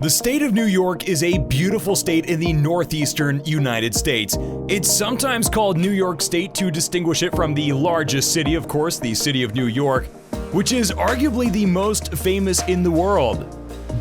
The state of New York is a beautiful state in the northeastern United States. It's sometimes called New York State to distinguish it from the largest city, of course, the city of New York, which is arguably the most famous in the world.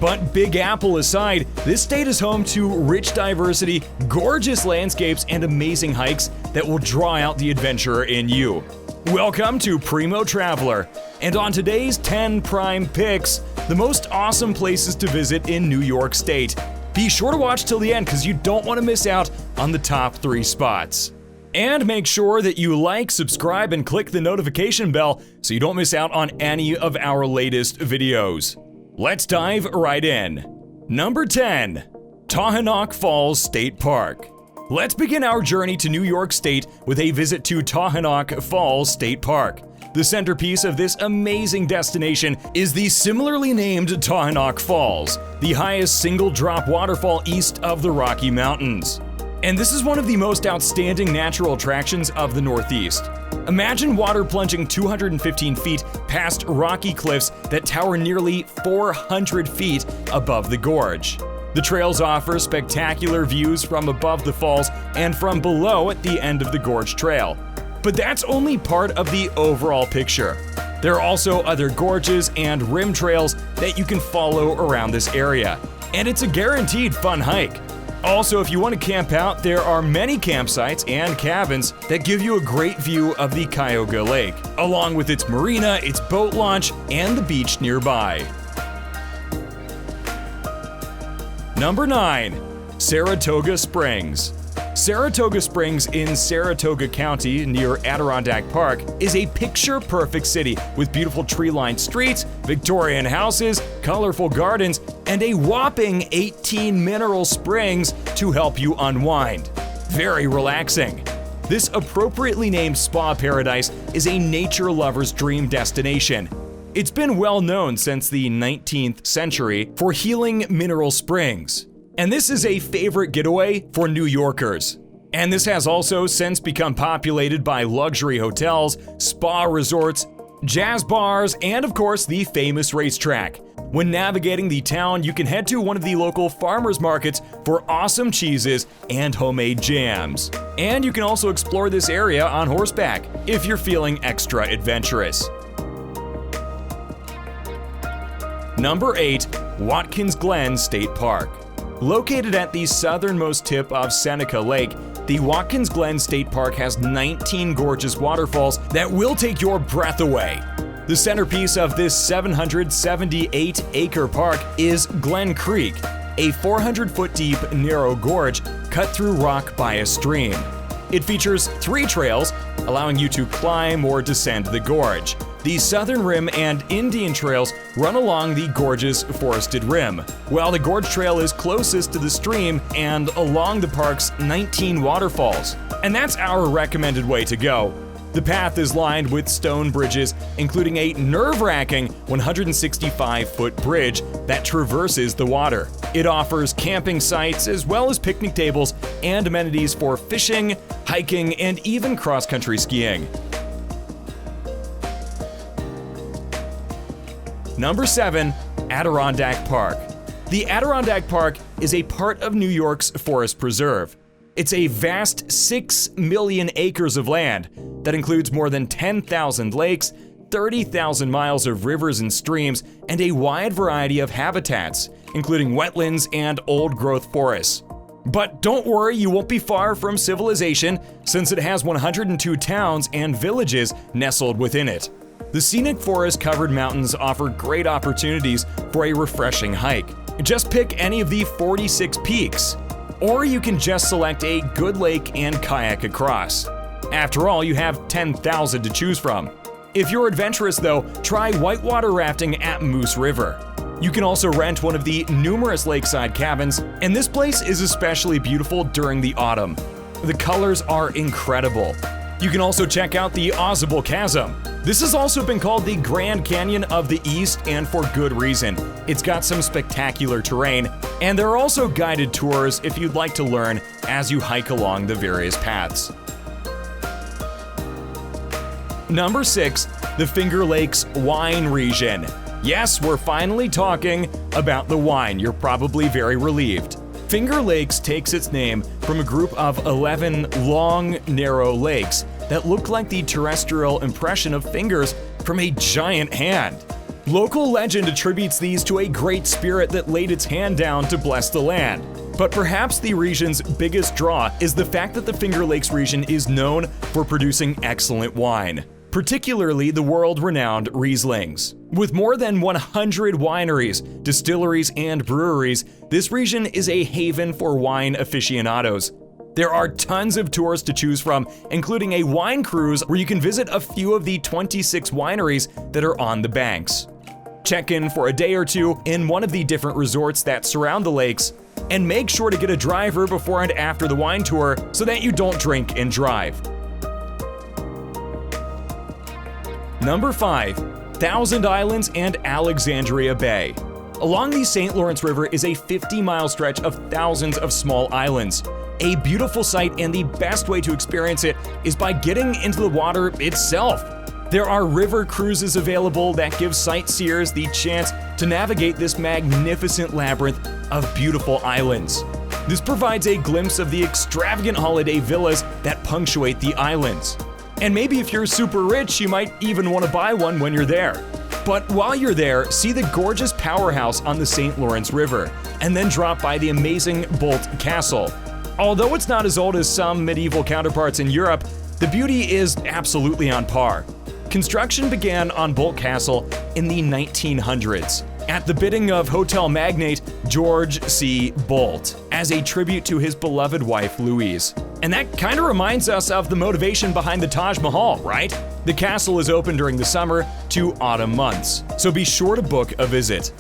But Big Apple aside, this state is home to rich diversity, gorgeous landscapes, and amazing hikes that will draw out the adventurer in you. Welcome to Primo Traveller, and on today's 10 Prime Picks, the most awesome places to visit in New York State. Be sure to watch till the end because you don't want to miss out on the top 3 spots. And make sure that you like, subscribe, and click the notification bell so you don't miss out on any of our latest videos. Let's dive right in. Number 10. Tahanok Falls State Park. Let's begin our journey to New York State with a visit to Tahanok Falls State Park. The centerpiece of this amazing destination is the similarly named Tahanok Falls, the highest single-drop waterfall east of the Rocky Mountains. And this is one of the most outstanding natural attractions of the Northeast. Imagine water plunging 215 feet past rocky cliffs that tower nearly 400 feet above the gorge. The trails offer spectacular views from above the falls and from below at the end of the gorge trail. But that's only part of the overall picture. There are also other gorges and rim trails that you can follow around this area, and it's a guaranteed fun hike. Also, if you want to camp out, there are many campsites and cabins that give you a great view of the Cuyahoga Lake, along with its marina, its boat launch, and the beach nearby. Number 9. Saratoga Springs. Saratoga Springs in Saratoga County near Adirondack Park is a picture-perfect city with beautiful tree-lined streets, Victorian houses, colorful gardens, and a whopping 18 mineral springs to help you unwind. Very relaxing. This appropriately named spa paradise is a nature lover's dream destination. It's been well known since the 19th century for healing mineral springs. And this is a favorite getaway for New Yorkers. And this has also since become populated by luxury hotels, spa resorts, jazz bars, and of course the famous racetrack. When navigating the town, you can head to one of the local farmers markets for awesome cheeses and homemade jams. And you can also explore this area on horseback if you're feeling extra adventurous. Number 8. Watkins Glen State Park. Located at the southernmost tip of Seneca Lake, the Watkins Glen State Park has 19 gorgeous waterfalls that will take your breath away. The centerpiece of this 778-acre park is Glen Creek, a 400-foot deep, narrow gorge cut through rock by a stream. It features 3 trails, allowing you to climb or descend the gorge. The Southern Rim and Indian Trails run along the gorge's forested rim, while the Gorge Trail is closest to the stream and along the park's 19 waterfalls. And that's our recommended way to go. The path is lined with stone bridges, including a nerve-wracking 165-foot bridge that traverses the water. It offers camping sites as well as picnic tables and amenities for fishing, hiking, and even cross-country skiing. Number 7. Adirondack Park. The Adirondack Park is a part of New York's Forest Preserve. It's a vast 6 million acres of land that includes more than 10,000 lakes, 30,000 miles of rivers and streams, and a wide variety of habitats, including wetlands and old-growth forests. But don't worry, you won't be far from civilization since it has 102 towns and villages nestled within it. The scenic forest-covered mountains offer great opportunities for a refreshing hike. Just pick any of the 46 peaks, or you can just select a good lake and kayak across. After all, you have 10,000 to choose from. If you're adventurous though, try whitewater rafting at Moose River. You can also rent one of the numerous lakeside cabins, and this place is especially beautiful during the autumn. The colors are incredible. You can also check out the Ozable Chasm. This has also been called the Grand Canyon of the East, and for good reason. It's got some spectacular terrain, and there are also guided tours if you'd like to learn as you hike along the various paths. Number 6. The Finger Lakes Wine Region. Yes, we're finally talking about the wine. You're probably very relieved. Finger Lakes takes its name from a group of 11 long, narrow lakes that look like the terrestrial impression of fingers from a giant hand. Local legend attributes these to a great spirit that laid its hand down to bless the land. But perhaps the region's biggest draw is the fact that the Finger Lakes region is known for producing excellent wine, particularly the world-renowned Rieslings. With more than 100 wineries, distilleries, and breweries, this region is a haven for wine aficionados. There are tons of tours to choose from, including a wine cruise where you can visit a few of the 26 wineries that are on the banks. Check in for a day or two in one of the different resorts that surround the lakes, and make sure to get a driver before and after the wine tour so that you don't drink and drive. Number 5. Thousand Islands and Alexandria Bay. Along the St. Lawrence River is a 50-mile stretch of thousands of small islands. A beautiful sight, and the best way to experience it is by getting into the water itself. There are river cruises available that give sightseers the chance to navigate this magnificent labyrinth of beautiful islands. This provides a glimpse of the extravagant holiday villas that punctuate the islands. And maybe if you're super rich, you might even want to buy one when you're there. But while you're there, see the gorgeous powerhouse on the St. Lawrence River, and then drop by the amazing Bolt Castle. Although it's not as old as some medieval counterparts in Europe, the beauty is absolutely on par. Construction began on Bolt Castle in the 1900s, at the bidding of hotel magnate George C. Bolt, as a tribute to his beloved wife Louise. And that kind of reminds us of the motivation behind the Taj Mahal, right? The castle is open during the summer to autumn months, so be sure to book a visit.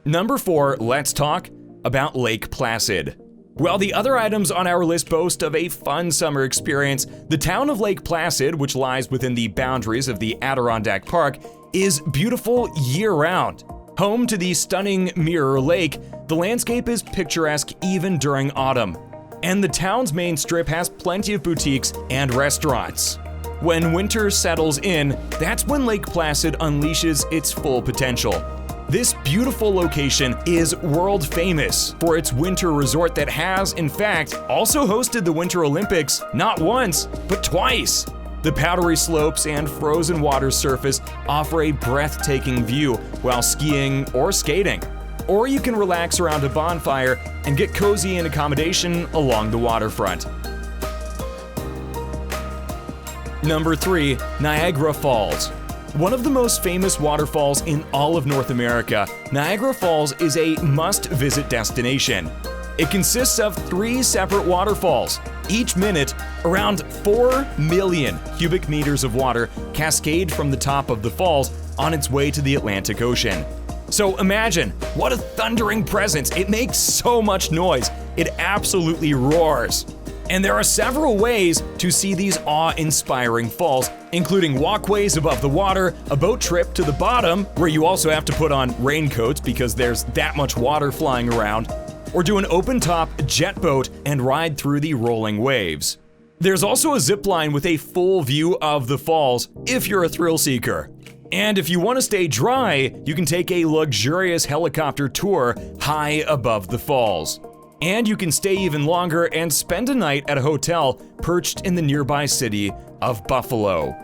Number 4, let's talk about Lake Placid. While the other items on our list boast of a fun summer experience, the town of Lake Placid, which lies within the boundaries of the Adirondack Park, is beautiful year-round. Home to the stunning Mirror Lake, the landscape is picturesque even during autumn. And the town's main strip has plenty of boutiques and restaurants. When winter settles in, that's when Lake Placid unleashes its full potential. This beautiful location is world famous for its winter resort that has, in fact, also hosted the Winter Olympics not once, but twice. The powdery slopes and frozen water surface offer a breathtaking view while skiing or skating. Or you can relax around a bonfire and get cozy in accommodation along the waterfront. Number 3, Niagara Falls. One of the most famous waterfalls in all of North America, Niagara Falls is a must-visit destination. It consists of 3 separate waterfalls. Each minute, around 4 million cubic meters of water cascade from the top of the falls on its way to the Atlantic Ocean. So imagine, what a thundering presence. It makes so much noise. It absolutely roars. And there are several ways to see these awe-inspiring falls, including walkways above the water, a boat trip to the bottom, where you also have to put on raincoats because there's that much water flying around, or do an open-top jet boat and ride through the rolling waves. There's also a zip line with a full view of the falls if you're a thrill seeker. And if you want to stay dry, you can take a luxurious helicopter tour high above the falls. And you can stay even longer and spend a night at a hotel perched in the nearby city of Buffalo.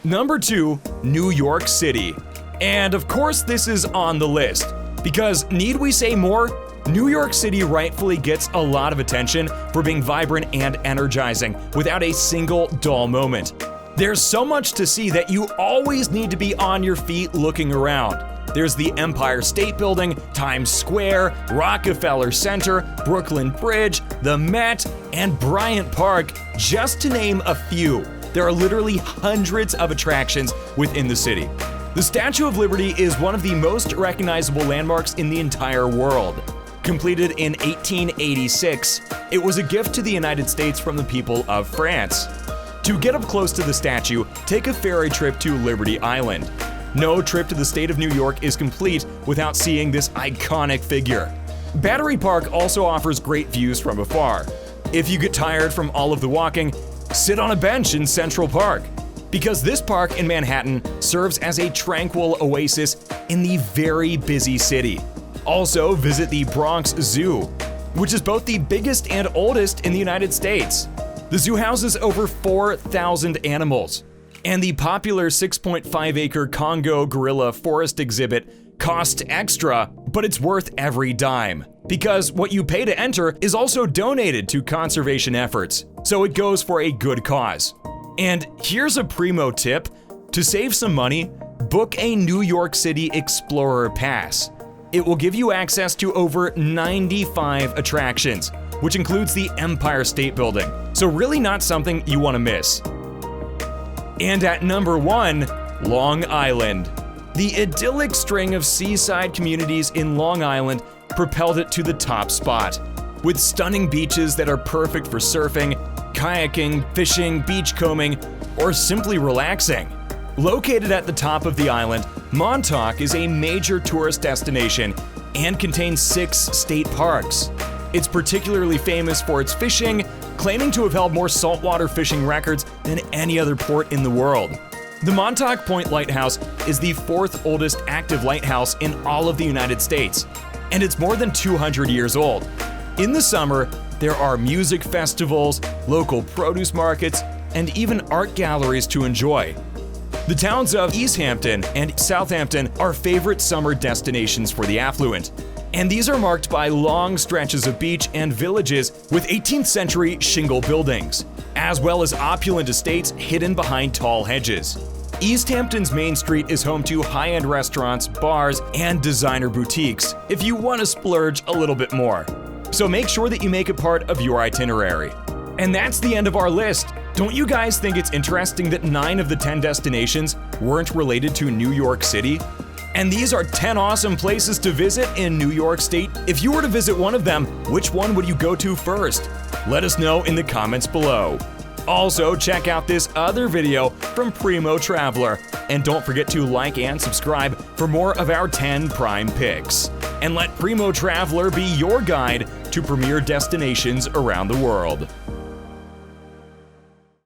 Number 2, New York City. And of course this is on the list, because need we say more? New York City rightfully gets a lot of attention for being vibrant and energizing without a single dull moment. There's so much to see that you always need to be on your feet looking around. There's the Empire State Building, Times Square, Rockefeller Center, Brooklyn Bridge, the Met, and Bryant Park, just to name a few. There are literally hundreds of attractions within the city. The Statue of Liberty is one of the most recognizable landmarks in the entire world. Completed in 1886, it was a gift to the United States from the people of France. To get up close to the statue, take a ferry trip to Liberty Island. No trip to the state of New York is complete without seeing this iconic figure. Battery Park also offers great views from afar. If you get tired from all of the walking, sit on a bench in Central Park. because this park in Manhattan serves as a tranquil oasis in the very busy city. Also, visit the Bronx Zoo, which is both the biggest and oldest in the United States. The zoo houses over 4,000 animals, and the popular 6.5-acre Congo gorilla forest exhibit costs extra, but it's worth every dime, because what you pay to enter is also donated to conservation efforts, so it goes for a good cause. And here's a Primo tip: to save some money, book a New York City Explorer Pass. It will give you access to over 95 attractions, which includes the Empire State Building, so really not something you want to miss. And at number 1, Long Island. The idyllic string of seaside communities in Long Island propelled it to the top spot, with stunning beaches that are perfect for surfing, kayaking, fishing, beachcombing, or simply relaxing. Located at the top of the island, Montauk is a major tourist destination and contains 6 state parks. It's particularly famous for its fishing, claiming to have held more saltwater fishing records than any other port in the world. The Montauk Point Lighthouse is the 4th oldest active lighthouse in all of the United States, and it's more than 200 years old. In the summer, there are music festivals, local produce markets, and even art galleries to enjoy. The towns of East Hampton and Southampton are favorite summer destinations for the affluent, and these are marked by long stretches of beach and villages with 18th century shingle buildings, as well as opulent estates hidden behind tall hedges. East Hampton's Main Street is home to high-end restaurants, bars, and designer boutiques if you want to splurge a little bit more. So make sure that you make it part of your itinerary. And that's the end of our list. Don't you guys think it's interesting that 9 of the 10 destinations weren't related to New York City? And these are 10 awesome places to visit in New York State. If you were to visit one of them, which one would you go to first? Let us know in the comments below. Also, check out this other video from Primo Traveller. And don't forget to like and subscribe for more of our 10 prime picks. And let Primo Traveller be your guide to premier destinations around the world.